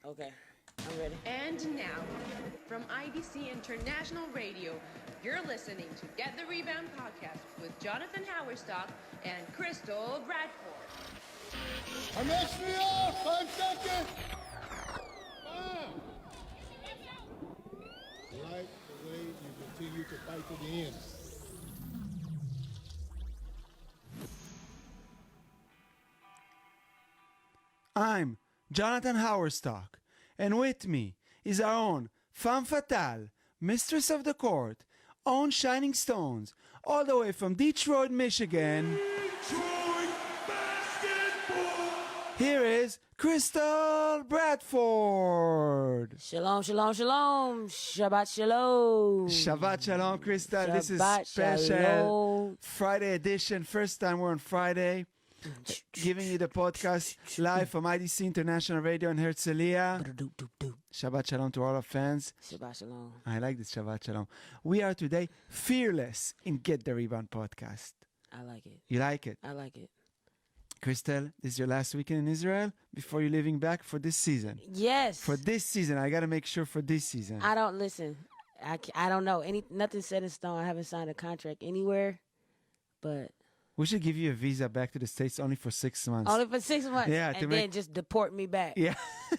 Okay, I'm ready. And now, from IBC International Radio, you're listening to Get the Rebound podcast with Jonathan Hauerstock and Crystal Bradford. Austria, 5 seconds. I like the way you continue to fight to the end. I'm Jonathan Hauerstock, and with me is our own femme fatale, mistress of the court, own Shining Stones, all the way from Detroit, Michigan. Detroit basketball! Here is Crystal Bradford. Shalom, shalom, shalom. Shabbat shalom. Shabbat shalom, Crystal. This is Shabbat special shalom. Friday edition. First time we're on Friday. Giving you the podcast live from IDC International Radio in Herzliya. Shabbat shalom to all our fans. Shabbat shalom. I like this Shabbat shalom. We are today fearless in Get the Rebound podcast. I like it. You like it? I like it. Crystal, this is your last weekend in Israel before you're leaving back for this season. Yes. For this season. I got to make sure for this season. I don't listen. I don't know. Nothing set in stone. I haven't signed a contract anywhere, but We should give you a visa back to the States only for 6 months. only for 6 months. Yeah, and then just deport me back. Yeah.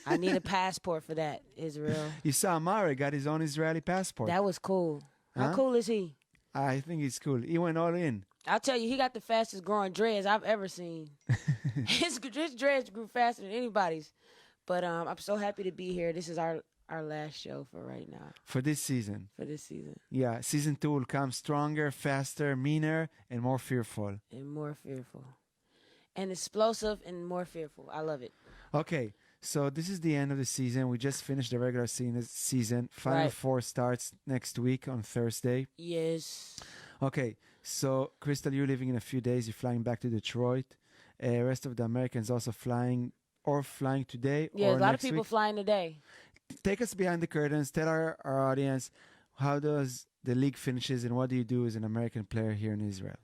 I need a passport for that, Israel. You saw Amara got his own Israeli passport. That was cool. How Huh? cool is he? I think he's cool. He went all in. I'll tell you, he got the fastest growing dreads I've ever seen. his dreads grew faster than anybody's. But I'm so happy to be here. This is our last show for right now, For this season. for this season. Yeah, season 2 will come stronger, faster, meaner, and more fearful. And more fearful. And explosive and more fearful. I love it. Okay, so this is the end of the season. We just finished the regular season. Final Right. Four starts next week on Thursday. Yes. Okay, so Crystal, you're leaving in a few days. You're flying back to Detroit. Rest of the Americans also flying today Yeah, or a lot of next people week. flying today. Take us behind the curtains. Tell our audience, how does the league finishes and what do you do as an American player here in Israel?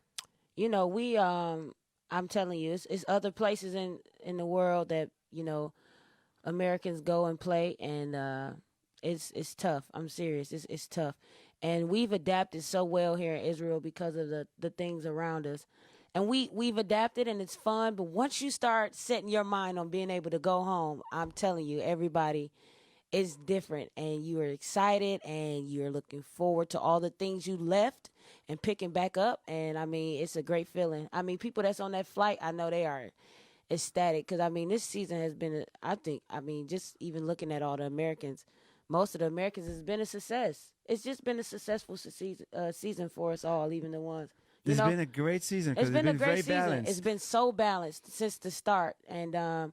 You know, we I'm telling you, it's other places in the world that, you know, Americans go and play, and it's tough. I'm serious. It's tough. And we've adapted so well here in Israel because of the things around us. And we've adapted, and it's fun, but once you start setting your mind on being able to go home, I'm telling you, everybody is different, and you are excited, and you're looking forward to all the things you left and picking back up. And I mean, it's a great feeling. I mean, people that's on that flight, I know they are ecstatic, because I mean, this season has been, just even looking at all the Americans, most of the Americans, has been a success. It's just been a successful season for us all, even the ones. It's been a great season because It's been a very great season. balanced. It's been so balanced since the start, and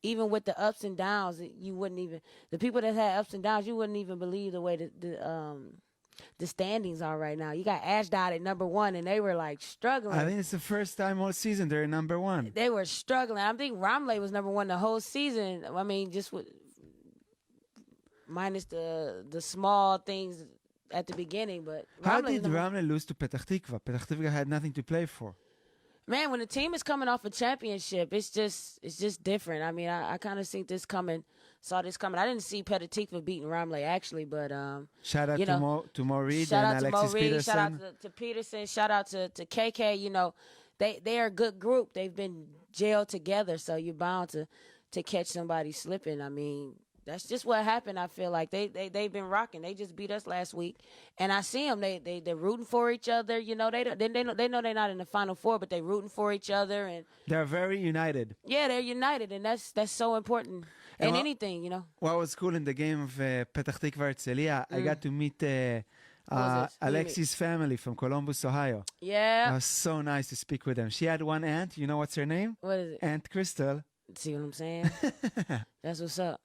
even with the ups and downs, you wouldn't even, the people that had ups and downs, you wouldn't even believe the way the standings are right now. You got Ashdod at number 1, and they were like struggling. I think it's the first time all season they're number 1. They were struggling. I think Ramley was number 1 the whole season. I mean, just with minus the small things at the beginning, but How Ramley was did number- Ramle lose to Petach Tikva? Petach Tikva had nothing to play for. Man, when the team is coming off a championship, it's just different. I mean, I kind of saw this coming. I didn't see Petah Tikva beating Ramley actually, but Shout out you know, to Mo Reed shout and out to Alexis Mo Reed, Peterson. shout out to Peterson, shout out to KK. You know, they are a good group. They've been jailed together, so you're bound to catch somebody slipping. I mean, that's just what happened. I feel like they've been rocking. They just beat us last week, and I see them. They're rooting for each other. You know, they know they're not in the Final Four, but they're rooting for each other, and They're very united. yeah, they're united, and that's so important in what- anything. You know, What was cool in the game of Petach Tikva Herzliya, I got to meet was it? Alexis' family from Columbus, Ohio. It yeah. was so nice to speak with them. She had one aunt. You know what's her name? What is it? Aunt Crystal. See what I'm saying? That's what's up.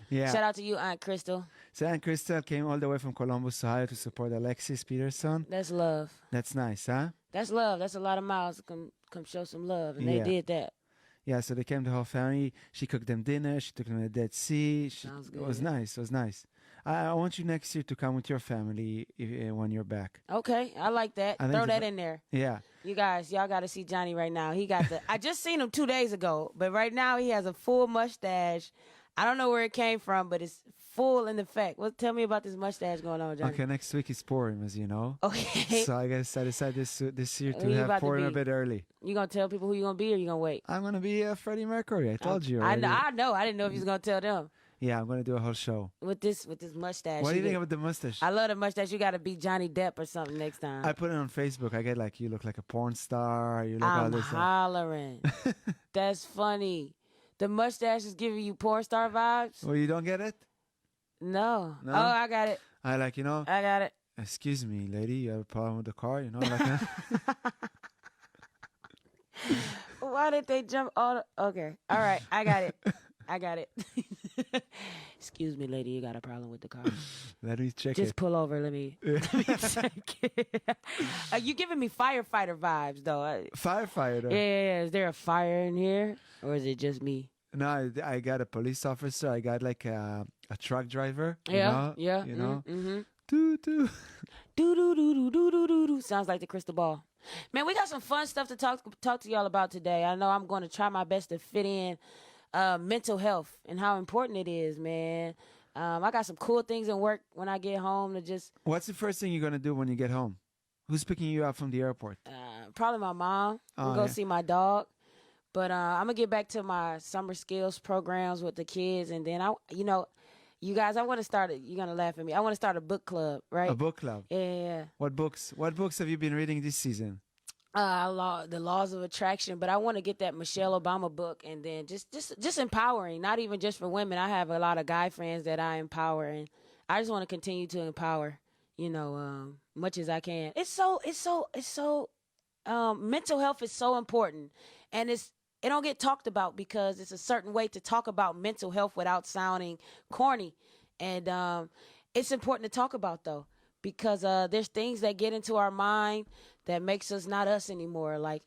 Yeah. Shout out to you, Aunt Crystal. So Aunt Crystal came all the way from Columbus, Ohio to support Alexis Peterson. That's love. That's nice, huh? That's love. That's a lot of miles to come show some love, and Yeah. they did that. Yeah, so they came, the whole family. She cooked them dinner. She took them to the Dead Sea. Sounds It was good. nice. It was nice. I want you next year to come with your family when you're back. Okay, I like that. I think Throw it's that a- in there. Yeah. Y'all got to see Johnny right now. He got the. I just seen him 2 days ago, but right now he has a full mustache. I don't know where it came from, but it's full in effect. Well, tell me about this mustache going on, Johnny. Okay, next week is Purim, as you know. Okay. So I guess I decided this year Who to you have about to Purim a be? bit early. You gonna tell people who you gonna be, or you gonna wait? I'm gonna be Freddie Mercury. I told you I already. know. I know. I didn't know if you was gonna tell them Yeah, I'm gonna do a whole show. with this mustache. What do you think get- about the mustache? I love the mustache. You gotta be Johnny Depp or something next time. I put it on Facebook. I get like, you look like a porn star. You look all I'm this. hollering. That's funny. The mustache is giving you porn star vibes? Well, you don't get it? No. No? Oh, I got it. I like, I got it. excuse me, lady, you have a problem with the car? Like that. Why did they jump all the... Okay. All right. I got it. I got it. Excuse me, lady. You got a problem with the car. Let me check Just it. pull over. Let me check it. You giving me firefighter vibes, though. Firefighter. Yeah. Is there a fire in here? Or is it just me? No, I got a police officer. I got like a truck driver. Yeah. You know? Mm-hmm. Doo. Do do do do do do do do. Sounds like the crystal ball. Man, we got some fun stuff to talk to y'all about today. I know I'm going to try my best to fit in mental health and how important it is, man. I got some cool things in work when I get home to just What's the first thing you're gonna do when you get home? Who's picking you up from the airport? probably my mom. Oh, We'll go yeah. see my dog. But I'm gonna get back to my summer skills programs with the kids, and then you guys, I want to start. You're gonna laugh at me. I want to start a book club, right? A book club. Yeah. What books? What books have you been reading this season? The laws of attraction, but I want to get that Michelle Obama book, and then just empowering, not even just for women. I have a lot of guy friends that I empower, and I just want to continue to empower, much as I can. Mental health is so important, and it don't get talked about because it's a certain way to talk about mental health without sounding corny, and it's important to talk about though, because there's things that get into our mind that makes us not us anymore, like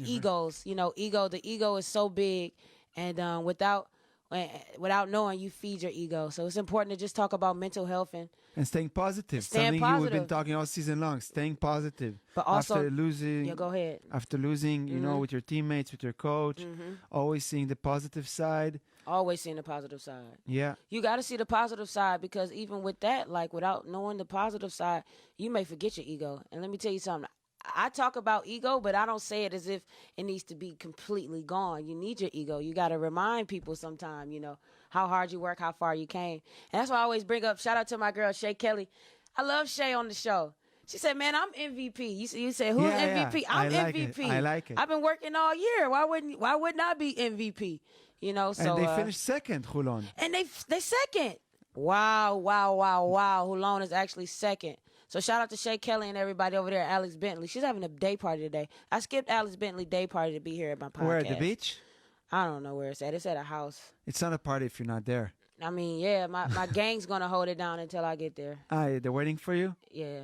egos. The ego is so big, and without knowing, you feed your ego. So it's important to just talk about mental health and staying positive. Staying Something we've been positive. talking all season long. Staying positive. But also- after losing, go ahead. After losing, with your teammates, with your coach, always seeing the positive side. Always seeing the positive side. Yeah. You got to see the positive side, because even with that, like without knowing the positive side, you may forget your ego. And let me tell you something. I talk about ego, but I don't say it as if it needs to be completely gone. You need your ego. You got to remind people sometime, how hard you work, how far you came. And that's why I always bring up, shout out to my girl, Shay Kelly. I love Shay on the show. She said, man, I'm MVP. You say, who's Yeah, MVP? yeah. I'm I like MVP. it. I like it. I've been working all year. Why wouldn't I be MVP? So And they finished second, Hulon. and they second. Wow. Hulon is actually second. So shout out to Shay Kelly and everybody over there at Alex Bentley. She's having a day party today. I skipped Alex Bentley day party to be here at my podcast. Where, at the beach? I don't know where it's at. It's at a house. It's not a party if you're not there. I mean, yeah, my gang's going to hold it down until I get there. They're waiting for you? Yeah,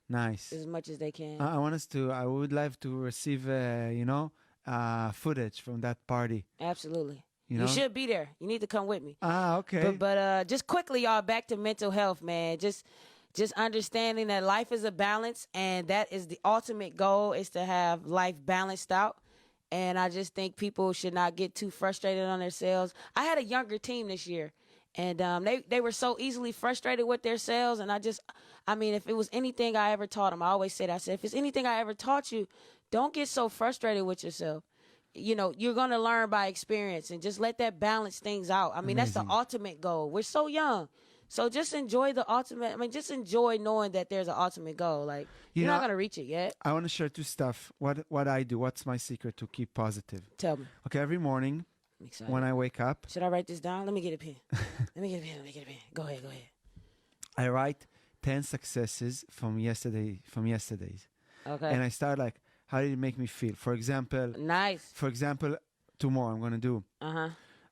Nice. as much as they can. I would like to receive, footage from that party. Absolutely. You You know? should be there. You need to come with me. Okay. But just quickly, y'all, back to mental health, man. Just understanding that life is a balance, and that is the ultimate goal, is to have life balanced out. And I just think people should not get too frustrated on themselves. I had a younger team this year, and they were so easily frustrated with themselves. And if it was anything I ever taught them, I always said, if it's anything I ever taught you, don't get so frustrated with yourself. You're going to learn by experience, and just let that balance things out. That's the ultimate goal. We're so young. So just enjoy the ultimate. Just enjoy knowing that there's an ultimate goal. Like, you're not going to reach it yet. I want to share two stuff. What I do. What's my secret to keep positive? Tell me. Okay, every morning I'm excited. when I wake up, Should I write this down? Let me get a pen. Let me get a pen. Go ahead. I write 10 successes from yesterday's. Okay. And I start like, how did it make me feel? For example, Nice. tomorrow I'm going to do, Uh-huh.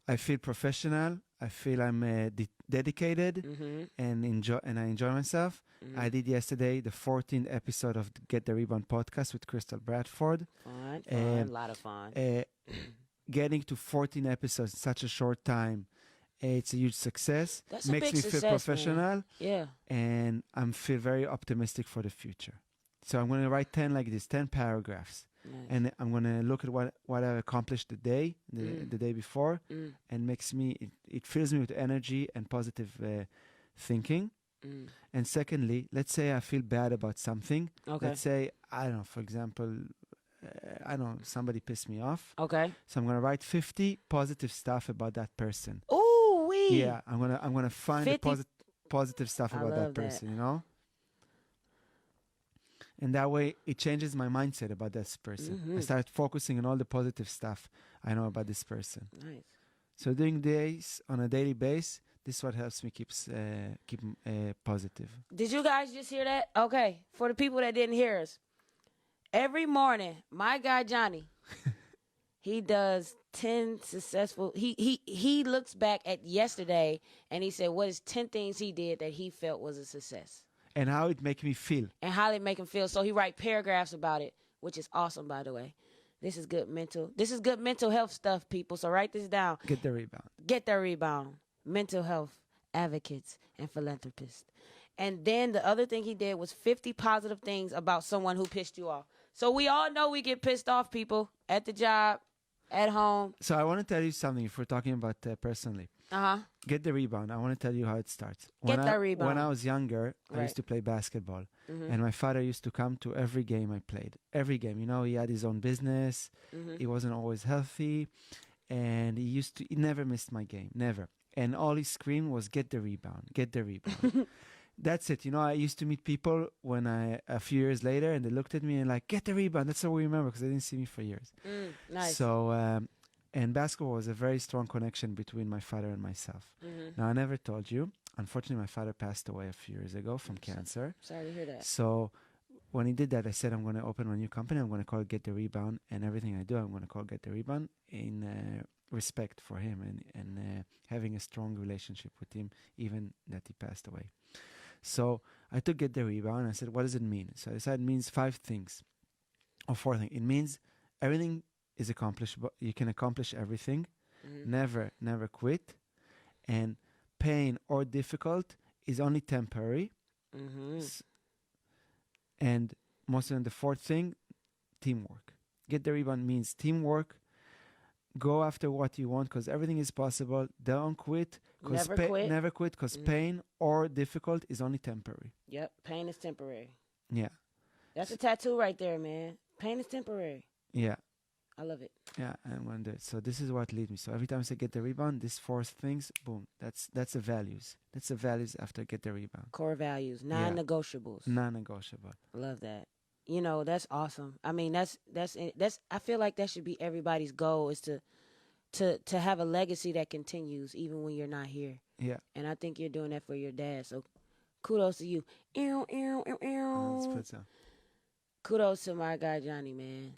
I feel professional. I feel I'm dedicated Mm-hmm. and I enjoy myself. I did yesterday the 14th episode of the Get the Rebound podcast with Crystal Bradford. Fun. A lot of fun. Getting to 14 episodes in such a short time, it's a huge success. That's a Makes big me success, feel man. professional, Yeah. and I feel very optimistic for the future. So I'm going to write 10 like this, 10 paragraphs. Nice. and I'm gonna look at what I accomplished the day before, and it fills me with energy and positive thinking. And secondly, let's say I feel bad about something. Okay. Let's say, I don't know, for example, I don't know, somebody pissed me off. Okay. So I'm gonna write 50 positive stuff about that person. Ooh wee. Yeah, I'm gonna find the 50 positive stuff I about love that person, you know? And that way it changes my mindset about this person. I start focusing on all the positive stuff I know about this person. Nice. So doing this on a daily basis, this is what helps me keep positive. Did you guys just hear that? Okay. For the people that didn't hear us, every morning, my guy Johnny, he does 10 successful. He looks back at yesterday and he said, "What is 10 things he did that he felt was a success?" And how it make me feel. And how they make him feel. So he write paragraphs about it, which is awesome, by the way. This is good mental health stuff, people. So write this down. Get the rebound. Get their rebound. Mental health advocates and philanthropists. And then the other thing he did was 50 positive things about someone who pissed you off. So we all know we get pissed off, people, at the job, at home. So I want to tell you something if we're talking about personally. Get the rebound. I want to tell you how it starts. Get that rebound. When I was younger, I Right. used to play basketball. And my father used to come to every game I played. Every game. You know, he had his own business. He wasn't always healthy. And he never missed my game. Never. And all he screamed was, "Get the rebound. Get the rebound." That's it. You know, I used to meet people a few years later, and they looked at me and like, "Get the rebound." That's all we remember because they didn't see me for years. Nice. So, and basketball was a very strong connection between my father and myself. Now, I never told you. Unfortunately, my father passed away a few years ago from cancer. Sorry to hear that. So when he did that, I said, I'm going to open a new company. I'm going to call it Get the Rebound. And everything I do, I'm going to call Get the Rebound in respect for him and having a strong relationship with him, even that he passed away. So I took Get the Rebound and I said, what does it mean? So I decided it means 5 things or 4 things. It means everything is accomplished, but you can accomplish everything. Never quit. And pain or difficult is only temporary. And most of the 4th thing, teamwork. Get the Rebound means teamwork. Go after what you want because everything is possible. Don't quit. Never quit because pain or difficult is only temporary. Yep, pain is temporary. Yeah. That's a tattoo right there, man. Pain is temporary. Yeah. I love it. Yeah, and when so this is what leads me. So every time I say Get the Rebound, these 4 things, boom, that's the values. That's the values after Get the Rebound. Core values, non-negotiables. Non-negotiable. Love that. You know, that's awesome. I mean, that's I feel like that should be everybody's goal is to have a legacy that continues even when you're not here. Yeah. And I think you're doing that for your dad. So kudos to you. Let's put some. Kudos to my guy Johnny, man.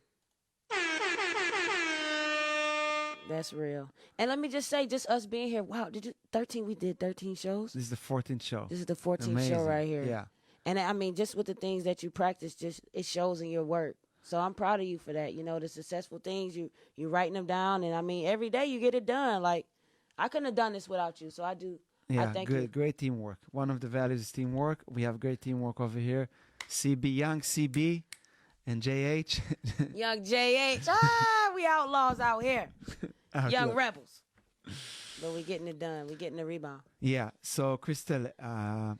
That's real. And let me just say, just us being here, wow, we did 13 shows? This is the 14th show. This is the 14th Amazing. show right here. Yeah. And I mean, just with the things that you practice, just it shows in your work. So I'm proud of you for that. You know, the successful things, you writing them down. And I mean, every day you get it done. Like, I couldn't have done this without you. So I do. Yeah, I thank you. Great teamwork. One of the values is teamwork. We have great teamwork over here. Young CB and JH. Young JH. We outlaws out here. Young rebels. But we getting it done. We getting the rebound. Yeah. So, Crystal,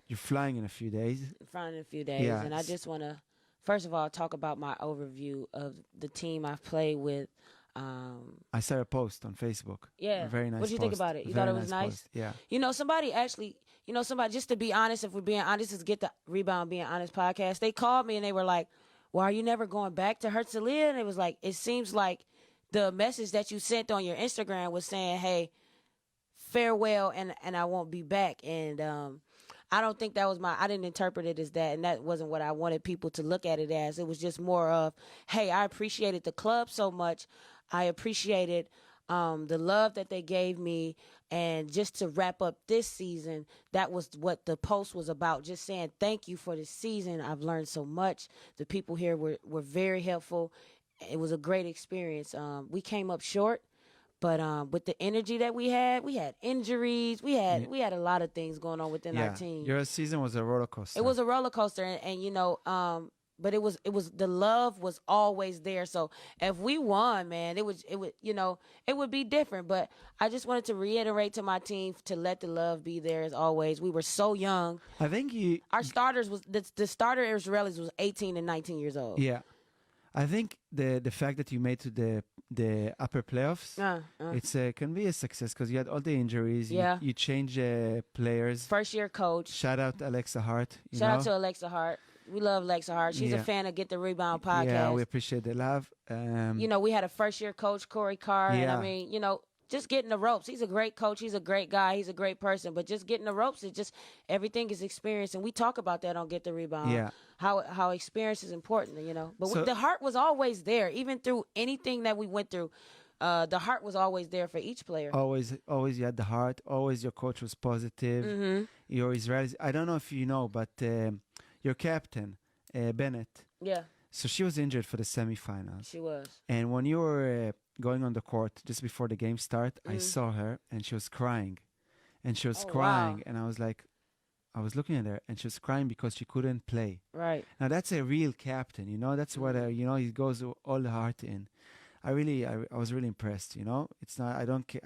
you're flying in a few days. In a few days. Yeah. And I just want to, first of all, talk about my overview of the team I've played with. I saw a post on Facebook. Yeah. A very nice What did you think about it? You Very thought it was nice? post. Yeah. You know, somebody, just to be honest, if we're being honest, is Get the Rebound Being Honest podcast. They called me and they were like, well, are you never going back to Herzliya? And it was like, it seems like the message that you sent on your Instagram was saying, hey, farewell, and I won't be back. And I don't think that was I didn't interpret it as that, and that wasn't what I wanted people to look at it as. It was just more of, hey, I appreciated the club so much. I appreciated the love that they gave me. And just to wrap up this season, that was what the post was about. Just saying thank you for this season. I've learned so much. The people here were very helpful. It was a great experience. We came up short, but with the energy that we had injuries. We had a lot of things going on within our team. Your season was a roller coaster. It was a roller coaster, and you know, but it was the love was always there. So if we won, man, it would it would be different. But I just wanted to reiterate to my team to let the love be there as always. We were so young. I think Our starters was the starter Israelis was 18 and 19 years old. yeah. I think the fact that you made to the upper playoffs, it's can be a success because you had all the injuries. Yeah. You change players. First year coach. Shout out Alexa Hart. Shout out to Alexa Hart. We love Alexa Hart. She's a Yeah. fan of Get the Rebound podcast. Yeah, we appreciate the love. We had a first year coach, Corey Carr. And Yeah. I mean, just getting the ropes. He's a great coach. He's a great guy. He's a great person. But just getting the ropes, it's just everything is experience. And we talk about that on Get the Rebound. Yeah. How experience is important, But So- the heart was always there. Even through anything that we went through, the heart was always there for each player. Always you had the heart. Always your coach was positive. Mm-hmm. Your Israelis. I don't know if you know, but your captain, Bennett. Yeah, So she was injured for the semifinals. she was. And when you were going on the court just before the game start, I saw her and she was crying. And she was Oh, crying. wow. And I was like, I was looking at her and she was crying because she couldn't play. Right. Now that's a real captain, That's what, he goes all the heart in. I was really impressed, It's not,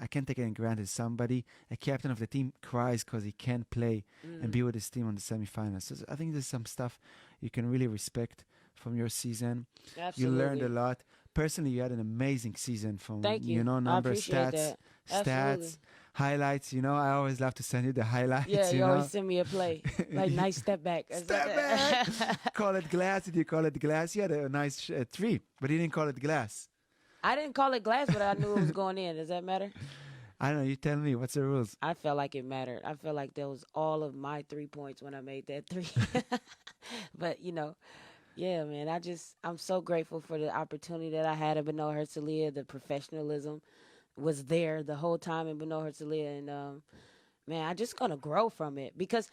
I can't take it in granted. Somebody, a captain of the team cries because he can't play and be with his team on the semifinals. So I think there's some stuff you can really respect from your season. Absolutely. You learned a lot. Personally, you had an amazing season from, Thank you. I numbers, appreciate stats, that. Absolutely. stats, highlights. I always love to send you the highlights. Yeah, you always send me a play. Like, nice step back. Step back. Call it glass. Did you call it glass? You had a nice three, but you didn't call it glass. I didn't call it glass, but I knew it was going in. Does that matter? I don't know. You tell me. What's the rules? I felt like it mattered. I felt like that was all of my 3 points when I made that three. But, yeah, man, I'm so grateful for the opportunity that I had at Beno Herzliya. The professionalism was there the whole time in Beno Herzliya. And, man, I'm just going to grow from it because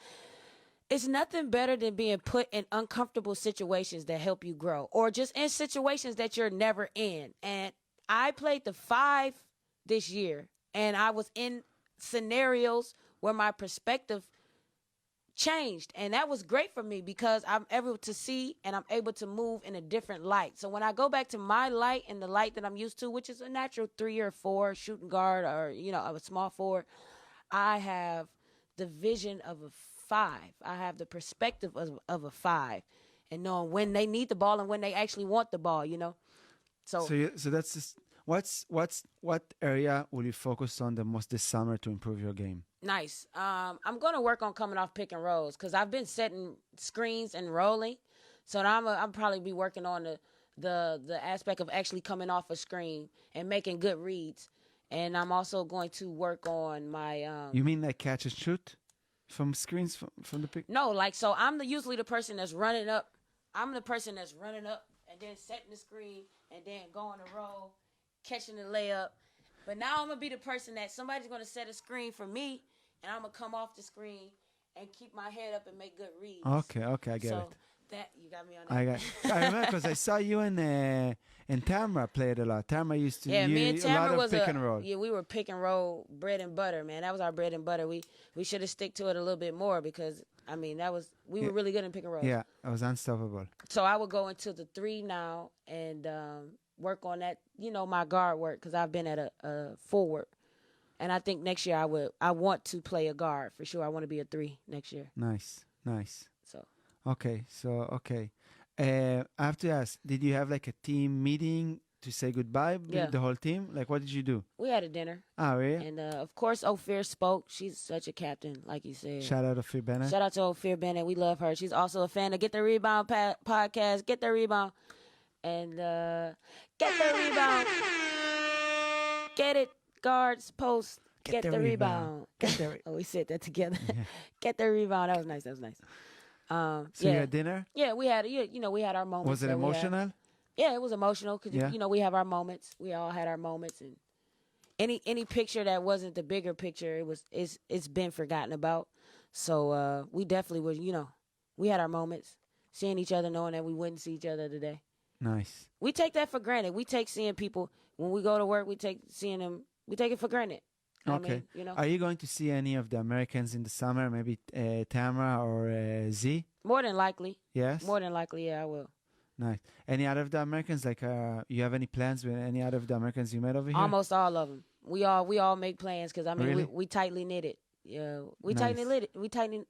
it's nothing better than being put in uncomfortable situations that help you grow or just in situations that you're never in. And I played the 5 this year, and I was in scenarios where my perspective changed, and that was great for me because I'm able to see and I'm able to move in a different light. So when I go back to my light and the light that I'm used to, which is a natural 3 or 4 shooting guard or a small forward, I have the vision of a 5. I have the perspective of a 5, and knowing when they need the ball and when they actually want the ball. So that's just what area will you focus on the most this summer to improve your game? nice. I'm going to work on coming off pick and rolls because I've been setting screens and rolling. So now I'm probably be working on the aspect of actually coming off a screen and making good reads. And I'm also going to work on my You mean like catch and shoot from screens from the pick? No, so I'm usually the person that's running up. I'm the person that's running up and then setting the screen and then going to roll, catching the layup. But now I'm going to be the person that somebody's going to set a screen for me, and I'm going to come off the screen and keep my head up and make good reads. Okay, I get so it. that you got me on that. I remember because I saw you and Tamara played a lot. Tamara used to Me and a Tamara lot was of pick and roll. Yeah, we were pick and roll bread and butter, man. That was our bread and butter. We should have stick to it a little bit more because we were really good in pick and roll. Yeah, I was unstoppable. So I would go into the 3 now and work on that, my guard work because I've been at a forward. And I think next year I want to play a guard for sure. I want to be a 3 next year. Nice. So Okay. I have to ask, did you have like a team meeting to say goodbye with Yeah. the whole team? Like, what did you do? we had a dinner. Oh, really? And, of course, Ophir spoke. She's such a captain, like you said. Shout out to Phil Bennett. Shout out to Ophir Bennett. We love her. She's also a fan of Get the Rebound podcast. Get the Rebound. And get the rebound. Get it, guards, post. Get the rebound. Oh, we said that together. Get the rebound. That was nice. So yeah. you had dinner? Yeah, we had we had our moments. Was it that we had. emotional? Yeah, it was emotional because Yeah. we have our moments. We all had our moments, and any picture that wasn't the bigger picture, it's been forgotten about. So we definitely were. We had our moments, seeing each other, knowing that we wouldn't see each other today. Nice. We take that for granted. We take seeing people when we go to work. We take seeing them. We take it for granted. Okay. I mean, Are you going to see any of the Americans in the summer? Maybe Tamara or Z? more than likely. Yes. More than likely, yeah, I will. Nice. Any out of the Americans? Like, you have any plans with any out of the Americans you met over here? Almost all of them. We all make plans because I mean Really? we tightly knitted. Yeah, we Nice.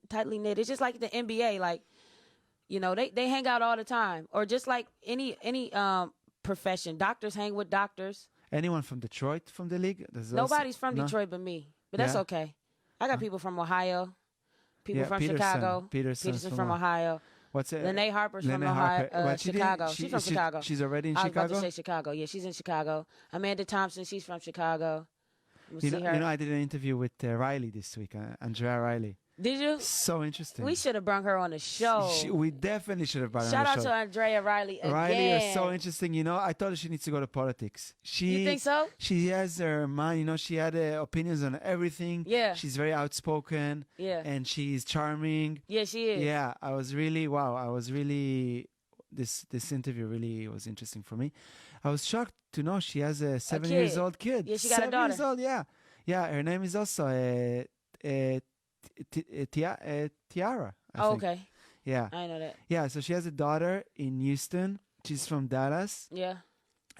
tightly knit. It's just like the NBA. Like, you know, they hang out all the time, or just like any profession. Doctors hang with doctors. Anyone from Detroit from the league? Nobody's from No? Detroit but me, but that's Yeah? okay. I got people from Ohio, people Yeah, from Peterson. Chicago. Peterson's from Ohio. What's it? Lene Harper's from Lene Ohio, Harper. But she didn't- Chicago. She's from Chicago. She's already in I was about Chicago? to say Chicago. Yeah, she's in Chicago. Amanda Thompson, she's from Chicago. We'll You see know, her. I did an interview with Riley this week, Andrea Riley. Did you? So interesting. We should have brought her on the show. We definitely should have brought her Shout on out the show. to Andrea Riley again. Riley is so interesting. You know, I told her she needs to go to politics. You think so? She has her mind. You know, she had opinions on everything. Yeah. She's very outspoken. Yeah. And she's charming. Yeah, she is. Yeah, I was really this interview really was interesting for me. I was shocked to know she has a 7 kid. years old kid. Yeah, she got a 7 years daughter. old, yeah. Yeah, her name is also Tiara. I Oh, think. okay. Yeah. I know that. Yeah, so she has a daughter in Houston. She's from Dallas. Yeah.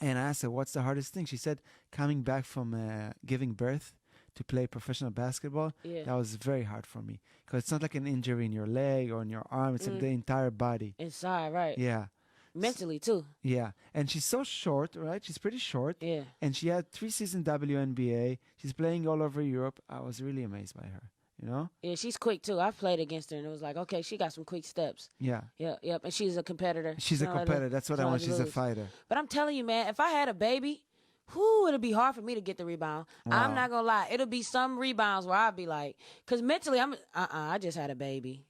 And I asked her, what's the hardest thing? She said, coming back from giving birth to play professional basketball, Yeah. that was very hard for me. Because it's not like an injury in your leg or in your arm. It's like the entire body. Inside, right. Yeah. Mentally, too. Yeah. And she's so short, right? She's pretty short. Yeah. And she had 3 seasons WNBA. She's playing all over Europe. I was really amazed by her, you know? Yeah, she's quick, too. I've played against her, and it was like, okay, she got some quick steps. Yeah. Yep. And she's a competitor. She's a Don't let her- competitor. That's what I don't want. let her She's a lose. fighter. But I'm telling you, man, if I had a baby, it'd be hard for me to get the rebound. Wow. I'm not gonna lie. It'll be some rebounds where I'd be like, because mentally, I just had a baby.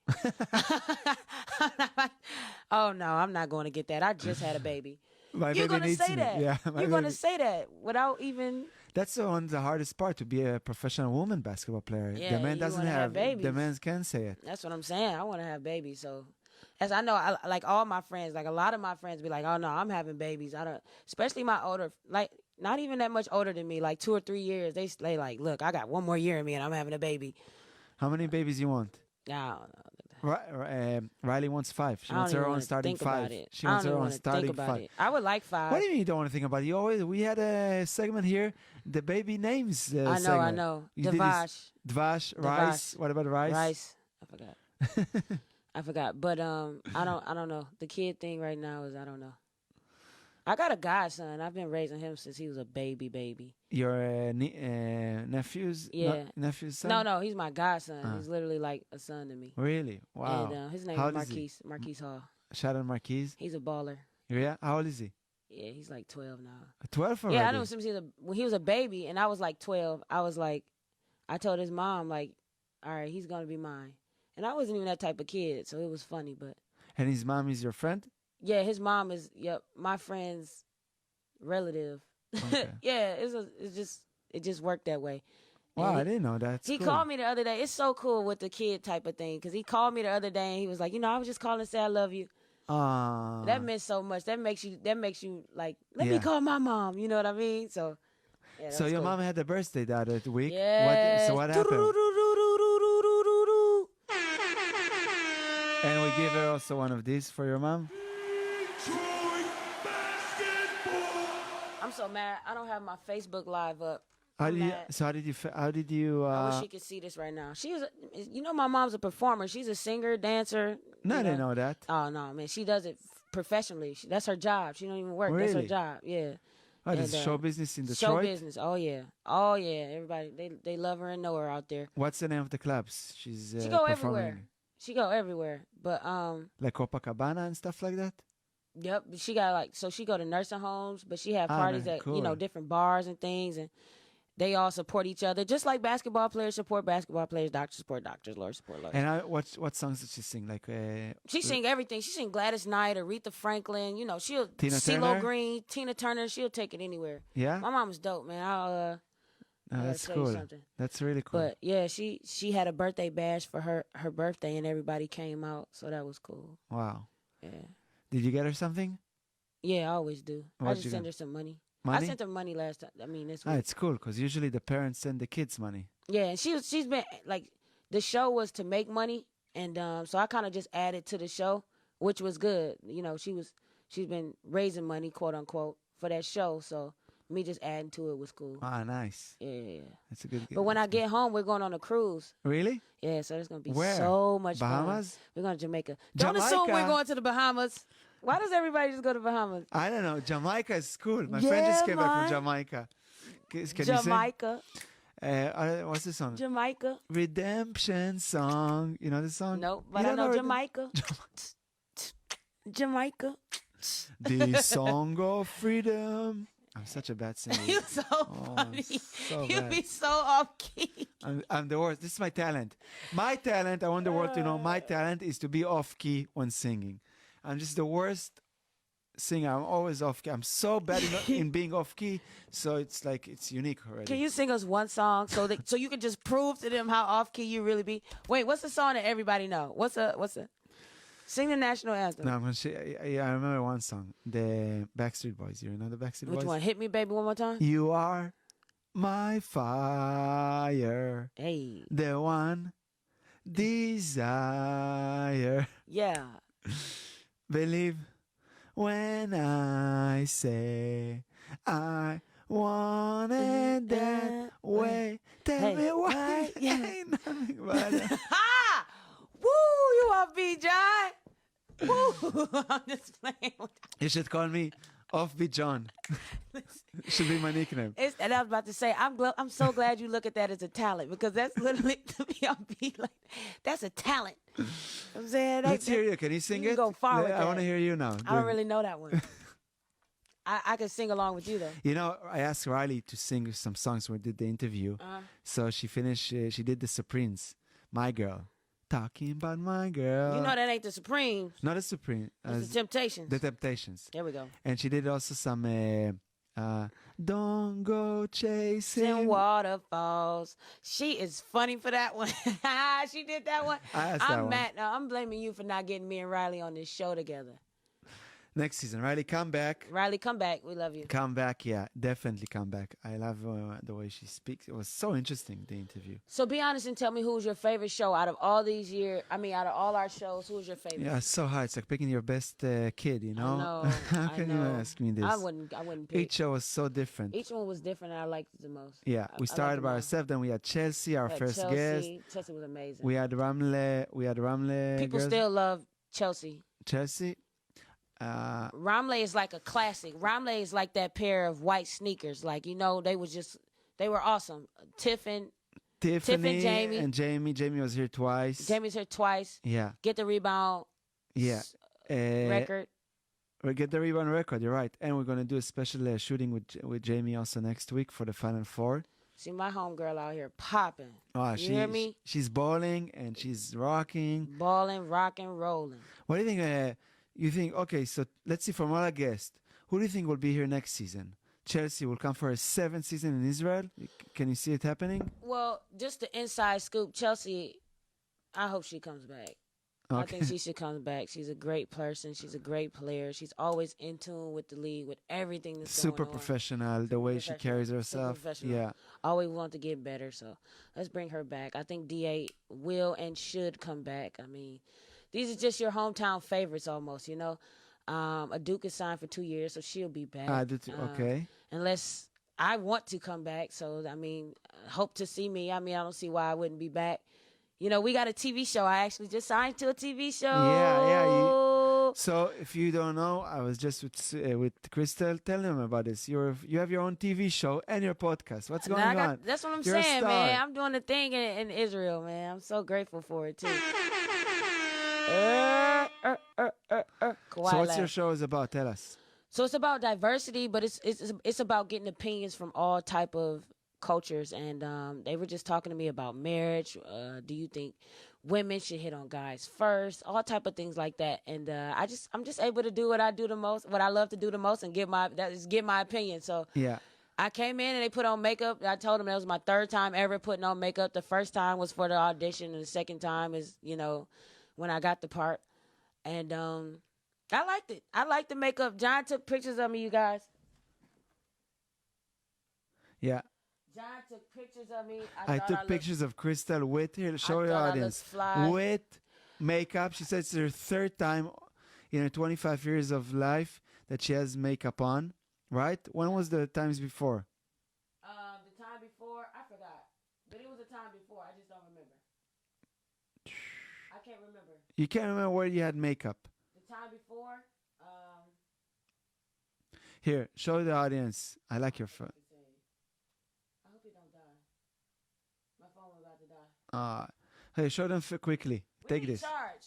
Oh, no, I'm not going to get that. I just had a baby. My You're baby going to needs say me. that. Yeah, my You're going to baby- say that without even... That's one the hardest part, to be a professional woman basketball player. Yeah, the man you doesn't wanna have babies. The man can say it. That's what I'm saying. I want to have babies. So, as I know, like all my friends, like a lot of my friends be like, oh, no, I'm having babies. I don't, especially my older, like not even that much older than me, like 2 or 3 years. They like, look, I got 1 more year in me and I'm having a baby. How many babies you want? I don't know. Riley wants 5. She I don't wants even her own wanna starting think about 5. it. She I wants don't her even own wanna think starting about 5. it. I would like 5. What do you mean you don't want to think about it? We had a segment here, the baby names. I segment. know. You did this- Davash. Dvash, rice. What about rice? Rice. I forgot. But I don't know. The kid thing right now is I don't know. I got a godson. I've been raising him since he was a baby. Your nephew's Yeah. nephew's son? No, he's my godson. He's literally like a son to me. Really? Wow. And his name How is old is he? Marquise Hall. Shout out Marquise. He's a baller. Yeah. How old is he? Yeah, he's like 12 now. 12 already. Yeah, I know him since when he was a baby, and I was like 12. I was like, I told his mom, like, all right, he's going to be mine. And I wasn't even that type of kid, so it was funny. But And his mom is your friend? yeah, his mom is, my friend's relative. Okay. Yeah, it just worked that way. And Wow, I didn't know that. He Cool. called me the other day. It's so cool with the kid type of thing, because he called me the other day, and he was like, I was just calling to say I love you. That meant so much. That makes you like, let me Yeah. call my mom. You know what I mean? So, yeah, So that's your cool. mom had a birthday the other week. Yes. So what happened? Do-do-do-do-do-do-do-do-do. And we give her also one of these for your mom. I'm so mad. I don't have my Facebook Live up. How I'm did you? mad. So how did you? I wish she could see this right now. She was, my mom's a performer. She's a singer, dancer. No, I didn't know that. Oh no, man, she does it professionally. That's her job. She don't even work. That's her Really? job. Yeah. Oh, this And, show business in Show Detroit. business. Oh yeah. Everybody they love her and know her out there. What's the name of the clubs? She's She go performing everywhere. in? She go everywhere. But Like Copacabana and stuff like that. yep. She got she go to nursing homes, but she have Ah, parties nice. at Cool. different bars and things, and they all support each other, just like basketball players support basketball players, doctors support doctors, lawyers support lawyers. And what songs did she sing? Like She sing everything. She sing Gladys Knight, Aretha Franklin. She'll Tina CeeLo Turner? Green, Tina Turner. She'll take it anywhere. yeah. My mom's dope, man. Oh, gotta that's tell you cool. something. That's really cool. But yeah, she had a birthday bash for her birthday, and everybody came out, so that was cool. Wow. Yeah, Did you get her something? yeah, I always do. I What'd just you send get? her some money. Money? I sent her money last time. I mean, this Ah, week. it's cool because usually the parents send the kids money. Yeah, and she's been like, the show was to make money, and so I kind of just added to the show, which was good. she's been raising money, quote unquote, for that show. So me just adding to it was cool. Ah, nice. Yeah. That's a good. But when I get home, we're going on a cruise. Really? Yeah, so there's gonna be Where? so much Bahamas? fun. We're going to Jamaica. Don't assume we're going to the Bahamas. Why does everybody just go to Bahamas? I don't know. Jamaica is cool. My friend just came back from man. Jamaica. Can you sing? Jamaica. What's the song? Jamaica. Redemption song. You know the song? No, but You I don't know Redem- Jamaica. Jamaica. The song of freedom. I'm such a bad singer. You're so funny. so You bad. be so off key. I'm the worst. This is my talent. My talent, I want the world to know, my talent is to be off key when singing. I'm just the worst singer. I'm always off key. I'm so bad in being off key. So it's like, it's unique already. Can you sing us one song so you can just prove to them how off key you really be? Wait, what's the song that everybody know? What's the? Sing the national anthem. No, I'm going to say, I remember one song. The Backstreet Boys. You know the Backstreet Boys? Which one? Hit me, baby, one more time. You are my fire. Hey. The one desire. Yeah. Believe when I say I want it that way. Tell Hey, me why. why? Yeah. Ain't nothing but a- Ha! Woo! You offbeat, John. Woo! I'm just playing with You should call me Offbeat John. Should be my nickname. And I was about to say, I'm so glad you look at that as a talent because that's literally to be offbeat. Like, that's a talent. You know what I'm saying? Let's hear you. Can you sing you it? go far with I that. want to hear you now. I don't really know that one. I can sing along with you though. You know, I asked Riley to sing some songs when we did the interview. So she finished, she did the Supremes, My Girl. Talking about my girl. You know that ain't the Supremes. Not the Supreme. It's the Temptations. The Temptations. There we go. And she did also some Don't Go Chasing. In waterfalls. She is funny for that one. She did that one. I asked that I'm one. mad. No, I'm blaming you for not getting me and Riley on this show together. Next season. Riley, come back. Riley, come back. We love you. Come back, yeah. Definitely come back. I love the way she speaks. It was so interesting, the interview. So be honest and tell me who's your favorite show out of all these years. I mean, out of all our shows, who's your favorite? Yeah, it's so hard. It's like picking your best kid, you know? I know. How can you ask me this? I wouldn't pick. Each show was so different. Each one was different and I liked it the most. Yeah, we I started liked by them all. ourselves. Then we had Chelsea, our We had first Chelsea. guest. Chelsea was amazing. We had Ramle. People girls. still love Chelsea. Chelsea. Ramle is like a classic. Ramle is like that pair of white sneakers. Like, you know, they were awesome. Tiffany Jamie. and Jamie. Jamie was here twice. Jamie's here twice. Yeah. Get the rebound Yeah. record. We get the rebound record. You're right, and we're gonna do a special shooting with Jamie also next week for the Final Four. See, my homegirl out here popping. Oh, You hear me? She's bowling and she's rocking. Balling, rocking, rolling. What do you think? You think? Okay, so let's see from all our guests, who do you think will be here next season? Chelsea will come for a 7th season in Israel. Can you see it happening? Well, just the inside scoop. Chelsea, I hope she comes back. I Okay. think she should come back. She's a great person. She's a great player. She's always in tune with the league, with everything that's Super going on. professional, the way she Professional. carries Super herself. professional. Yeah. Always want to get better, so let's bring her back. I think DA will and should come back. I mean, these are just your hometown favorites almost, you know. A Duke is signed for 2 years, so she'll be back. Okay. Unless I want to come back, so, I mean, hope to see me. I mean, I don't see why I wouldn't be back. You know, we got a TV show. I actually just signed to a TV show. Yeah. So if you don't know, I was just with Crystal. Tell them about this. You have your own TV show and your podcast. What's going on? That's what I'm You're a saying, star. man. I'm doing a thing in Israel, man. I'm so grateful for it, too. So what's your show is about? Tell us. So it's about diversity, but it's about getting opinions from all type of cultures. And they were just talking to me about marriage. Do you think women should hit on guys first? All type of things like that. And I'm just able to do what I do the most, what I love to do the most, and give my opinion. So Yeah. I came in and they put on makeup. I told them that was my 3rd time ever putting on makeup. The first time was for the audition, and the second time is, you know, when I got the part. And I liked it. I liked the makeup. John took pictures of me, you guys. Yeah. John took pictures of me. I thought took looked- pictures of Crystal with here. Show I your thought I audience looked fly. with makeup. She said it's her 3rd time. in her 25 years of life that she has makeup on, right? When was the times before? The time before, I forgot. But it was a time before. I just don't remember. I can't remember. You can't remember where you had makeup. The time before, Here, show the audience. I like your phone. I hope it don't die. My phone was about to die. Hey, show them quickly. We Take need this. charge.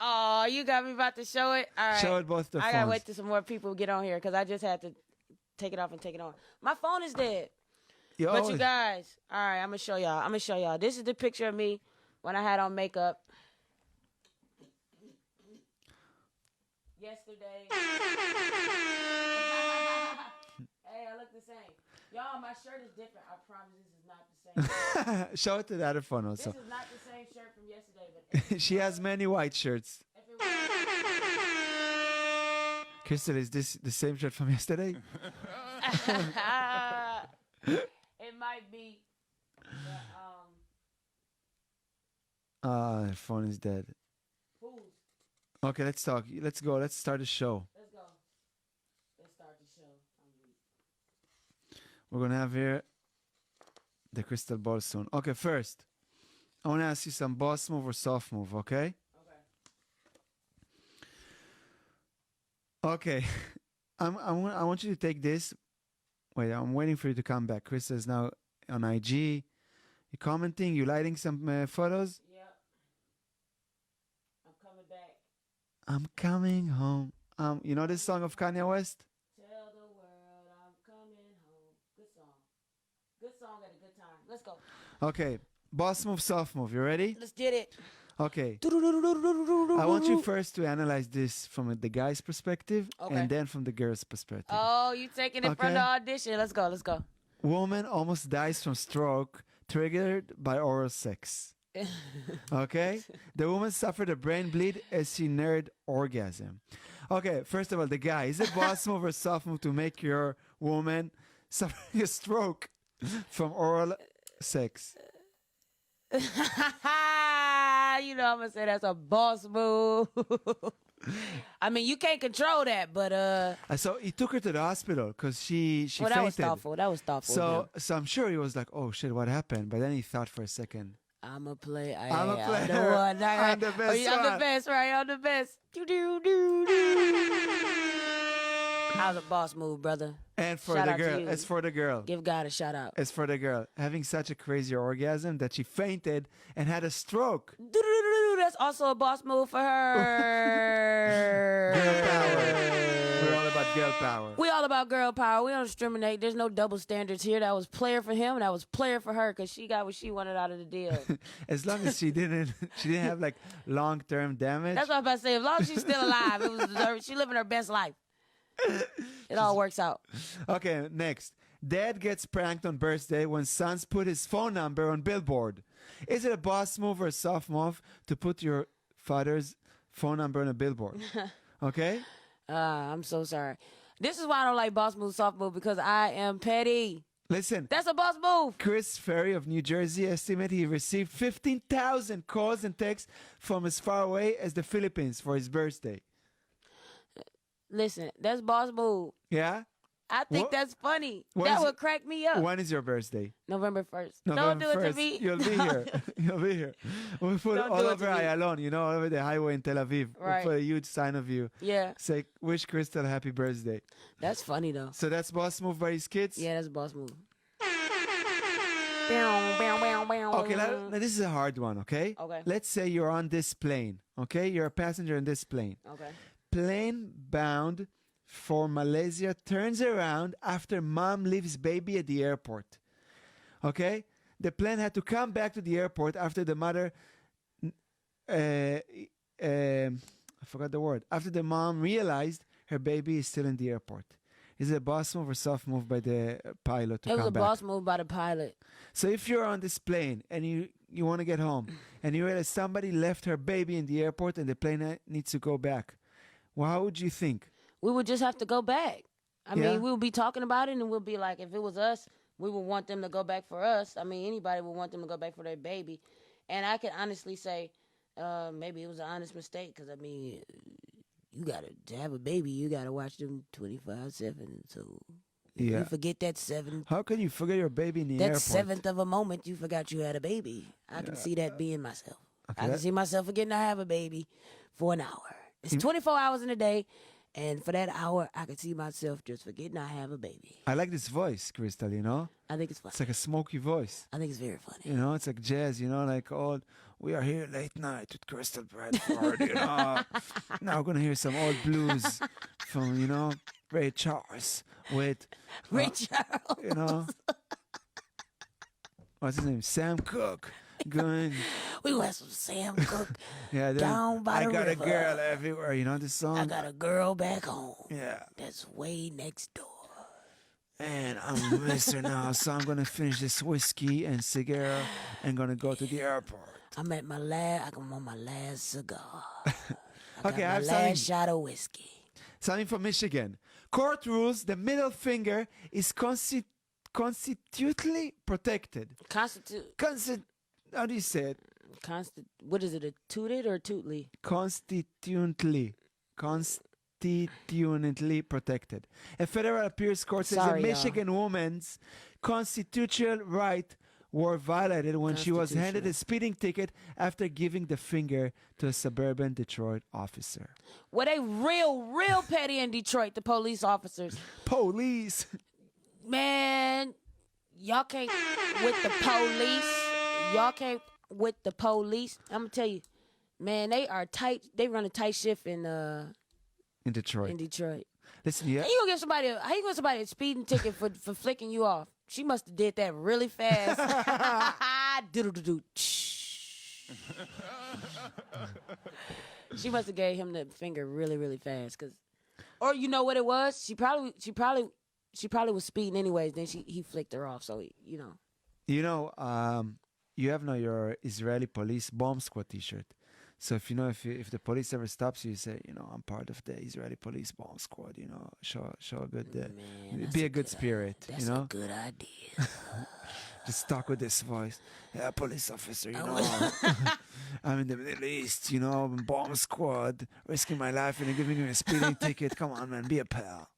Oh, you got me about to show it? All right. Show it both the I phones. gotta wait till some more people get on here because I just had to take it off and take it on. My phone is dead. Yo, But you guys, all right, I'm gonna show y'all. This is the picture of me when I had on makeup yesterday. Hey, I look the same. Y'all, my shirt is different. I promise this is not the same. show it to the other phone This also. is not the same shirt from yesterday, but She has many white shirts. if it was, Crystal, is this the same shirt from yesterday? it might be. But, The phone is dead. who's? Okay, let's talk. Let's go. Let's start the show. Let's go. Let's start the show. I'm weak. We're going to have here the crystal ball soon. Okay, first, I want to ask you some boss move or soft move, okay? Okay. Okay. I want you to take this. Wait, I'm waiting for you to come back. Crystal is now on IG. You commenting? You liking some photos? Yep. I'm coming back. I'm coming home. You know this song of Kanye West? Tell the world I'm coming home. Good song. Good song at a good time. Let's go. Okay. Boss move, soft move. You ready? Let's get it. Okay. I want you first to analyze this from the guy's perspective Okay. and then from the girl's perspective. Oh, you taking it Okay. from the audition. Let's go. Let's go. Woman almost dies from stroke triggered by oral sex. Okay? The woman suffered a brain bleed as she neared orgasm. Okay, first of all, the guy, is it boss move or soft move to make your woman suffer a stroke from oral sex? You know I'm gonna say that's a boss move. I mean, you can't control that, but So he took her to the hospital because she well, that was fainted. thoughtful. That was thoughtful. So I'm sure he was like, oh shit, what happened? But then he thought for a second. I'm a play. I'm a I'm player. the one. I'm the best I'm the one. best, right? I'm the best. That was a boss move, brother. And for Shout the out to girl, you. it's for the girl. Give God a shout out. It's for the girl having such a crazy orgasm that she fainted and had a stroke. That's also a boss move for her. Girl power. We're all about girl power. We all about girl power. We don't discriminate. There's no double standards here. That was player for him. That was player for her because she got what she wanted out of the deal. As long as she didn't have like long-term damage. That's what I'm about to say. As long as she's still alive, it was she living her best life. It all works out. Okay, next. Dad gets pranked on birthday when sons put his phone number on billboard. Is it a boss move or a soft move to put your father's phone number on a billboard? Okay? I'm so sorry. This is why I don't like boss move, soft move, because I am petty. Listen. That's a boss move. Chris Ferry of New Jersey estimated he received 15,000 calls and texts from as far away as the Philippines for his birthday. Listen, that's boss move. Yeah? I think What- that's funny. what That is would it- crack me up. When is your birthday? November 1st. November Don't do it 1st. to me. You'll be here. You'll be here. We'll put Don't all do it over to me. Ayalon, all over the highway in Tel Aviv. Right. We'll put a huge sign of you. Yeah, Say, wish Crystal a happy birthday. that's funny though. So that's boss move by his kids? Yeah, that's a boss move. Okay, now this is a hard one, okay? Okay. Let's say you're on this plane, okay? You're a passenger in this plane. Okay. Plane bound for Malaysia turns around after mom leaves baby at the airport. Okay? The plane had to come back to the airport after the mother I forgot the word. After the mom realized her baby is still in the airport. Is it a boss move or soft move by the pilot to It was come a back? boss move by the pilot. So if you're on this plane and you want to get home and you realize somebody left her baby in the airport and the plane needs to go back, well, how would you think? We would just have to go back. I Yeah. mean, we'll be talking about it and we'll be like, if it was us, we would want them to go back for us. I mean, anybody would want them to go back for their baby. And I can honestly say, maybe it was an honest mistake because, I mean, you gotta to have a baby. You gotta watch them 24/7. So if Yeah. you forget that seven. How can you forget your baby in the That airport? seventh of a moment you forgot you had a baby. I can see that being myself. Okay, I can that- see myself forgetting to have a baby for an hour. It's 24 hours in a day, and for that hour, I can see myself just forgetting I have a baby. I like this voice, Crystal, you know? I think it's funny. It's like a smoky voice. I think it's very funny. You know, it's like jazz, you know, like old. We are here late night with Crystal Bradford, you know. Now we're going to hear some old blues from, you know, Ray Charles with, Ray Charles. you know, what's his name? Sam Cooke. Going, We gonna have some Sam Cooke. yeah, then Down by I the got river. a girl everywhere, you know this song? I got a girl back home. Yeah. That's way next door. And I'm a mister now, so I'm going to finish this whiskey and cigar and going to go to the airport. I'm at my last. I'm on my last cigar. Okay, I my have last something. shot of whiskey. Something from Michigan. Court rules the middle finger is constitutionally protected. How do you say it? What is it? A tooted or tootly? Constitutionally protected. A federal appeals court says Sorry, a Michigan woman's constitutional right were violated when she was handed a speeding ticket after giving the finger to a suburban Detroit officer. Well, they real petty in Detroit, the police officers. Police. Man, y'all can't with the police. Y'all can't with the police. I'm going to tell you, man, they are tight. They run a tight shift in Detroit. Detroit. Listen, yeah. How you gonna give somebody a speeding ticket for flicking you off? She must have did that really fast. Doodle-doo-doo. She must have gave him the finger really, really fast, or you know what it was? She probably was speeding anyways. Then he flicked her off. So you know. You know, you have now your Israeli police bomb squad T-shirt. So if the police ever stops you, you say, you know, I'm part of the Israeli police bomb squad. You know, show a good, be a good spirit. That's you know, a good idea. just talk with this voice. Yeah, police officer. You know, I'm in the Middle East. You know, bomb squad, risking my life and giving me a speeding ticket. Come on, man, be a pal.